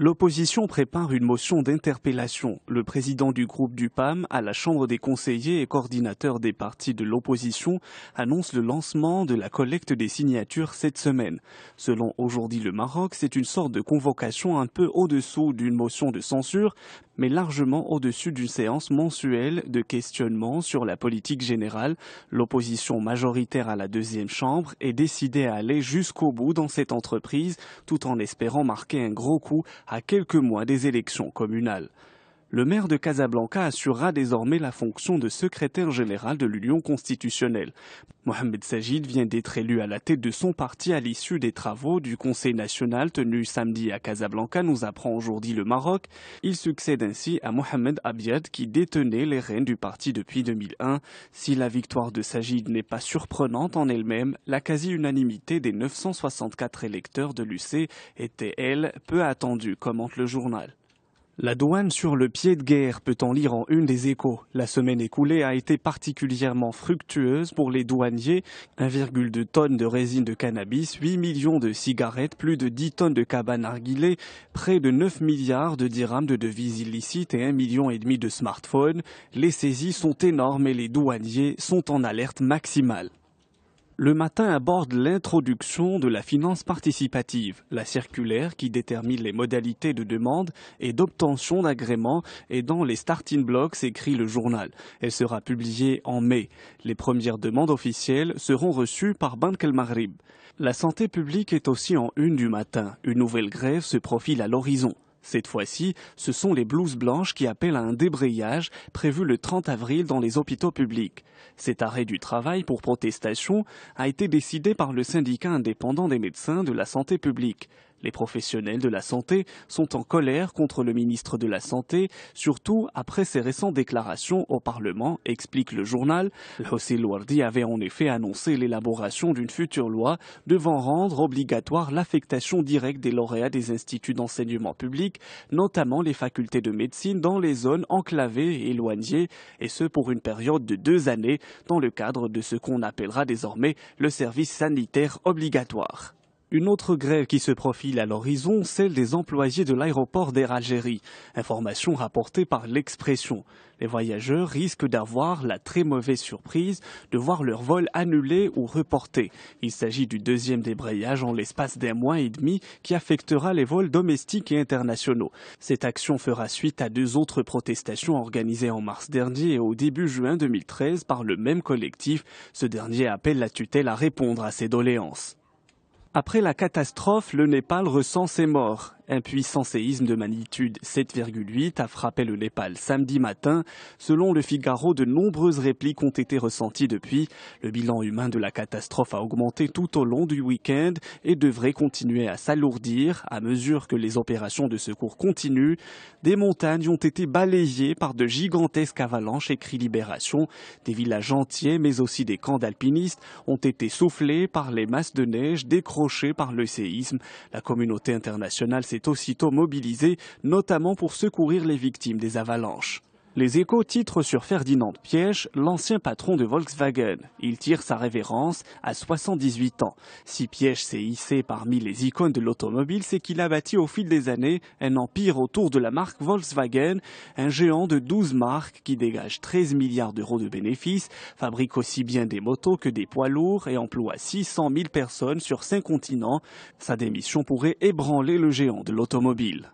L'opposition prépare une motion d'interpellation. Le président du groupe du PAM à la Chambre des conseillers et coordinateur des partis de l'opposition annonce le lancement de la collecte des signatures cette semaine. Selon Aujourd'hui le Maroc, c'est une sorte de convocation un peu au-dessous d'une motion de censure, mais largement au-dessus d'une séance mensuelle de questionnement sur la politique générale. L'opposition majoritaire à la deuxième chambre est décidée à aller jusqu'au bout dans cette entreprise, tout en espérant marquer un gros coup à quelques mois des élections communales. Le maire de Casablanca assurera désormais la fonction de secrétaire général de l'Union constitutionnelle. Mohamed Sajid vient d'être élu à la tête de son parti à l'issue des travaux du Conseil national tenu samedi à Casablanca, nous apprend Aujourd'hui le Maroc. Il succède ainsi à Mohamed Abiad qui détenait les rênes du parti depuis 2001. Si la victoire de Sajid n'est pas surprenante en elle-même, la quasi-unanimité des 964 électeurs de l'UC était, elle, peu attendue, commente le journal. La douane sur le pied de guerre, peut-on lire en une des Échos. La semaine écoulée a été particulièrement fructueuse pour les douaniers. 1,2 tonnes de résine de cannabis, 8 millions de cigarettes, plus de 10 tonnes de cabane narguilé, près de 9 milliards de dirhams de devises illicites et 1,5 million de smartphones. Les saisies sont énormes et les douaniers sont en alerte maximale. Le Matin aborde l'introduction de la finance participative. La circulaire qui détermine les modalités de demande et d'obtention d'agréments est dans les starting blocks, écrit le journal. Elle sera publiée en mai. Les premières demandes officielles seront reçues par Banque El Maghrib. La santé publique est aussi en une du Matin. Une nouvelle grève se profile à l'horizon. Cette fois-ci, ce sont les blouses blanches qui appellent à un débrayage prévu le 30 avril dans les hôpitaux publics. Cet arrêt du travail pour protestation a été décidé par le syndicat indépendant des médecins de la santé publique. Les professionnels de la santé sont en colère contre le ministre de la Santé, surtout après ses récentes déclarations au Parlement, explique le journal. Hossein Louardi avait en effet annoncé l'élaboration d'une future loi devant rendre obligatoire l'affectation directe des lauréats des instituts d'enseignement public, notamment les facultés de médecine dans les zones enclavées et éloignées, et ce pour une période de 2 années, dans le cadre de ce qu'on appellera désormais le service sanitaire obligatoire. Une autre grève qui se profile à l'horizon, celle des employés de l'aéroport d'Air Algérie. Information rapportée par l'Expression. Les voyageurs risquent d'avoir la très mauvaise surprise de voir leur vol annulé ou reporté. Il s'agit du deuxième débrayage en l'espace d'1 mois et demi qui affectera les vols domestiques et internationaux. Cette action fera suite à 2 autres protestations organisées en mars dernier et au début juin 2013 par le même collectif. Ce dernier appelle la tutelle à répondre à ces doléances. Après la catastrophe, le Népal ressent ses morts. Un puissant séisme de magnitude 7,8 a frappé le Népal samedi matin. Selon le Figaro, de nombreuses répliques ont été ressenties depuis. Le bilan humain de la catastrophe a augmenté tout au long du week-end et devrait continuer à s'alourdir à mesure que les opérations de secours continuent. Des montagnes ont été balayées par de gigantesques avalanches, écrit Libération. Des villages entiers, mais aussi des camps d'alpinistes, ont été soufflés par les masses de neige décrochées par le séisme. La communauté internationale s'est aussitôt mobilisée, notamment pour secourir les victimes des avalanches. Les Échos titrent sur Ferdinand Piëch, l'ancien patron de Volkswagen. Il tire sa révérence à 78 ans. Si Piëch s'est hissé parmi les icônes de l'automobile, c'est qu'il a bâti au fil des années un empire autour de la marque Volkswagen, un géant de 12 marques qui dégage 13 milliards d'euros de bénéfices, fabrique aussi bien des motos que des poids lourds et emploie 600 000 personnes sur 5 continents. Sa démission pourrait ébranler le géant de l'automobile.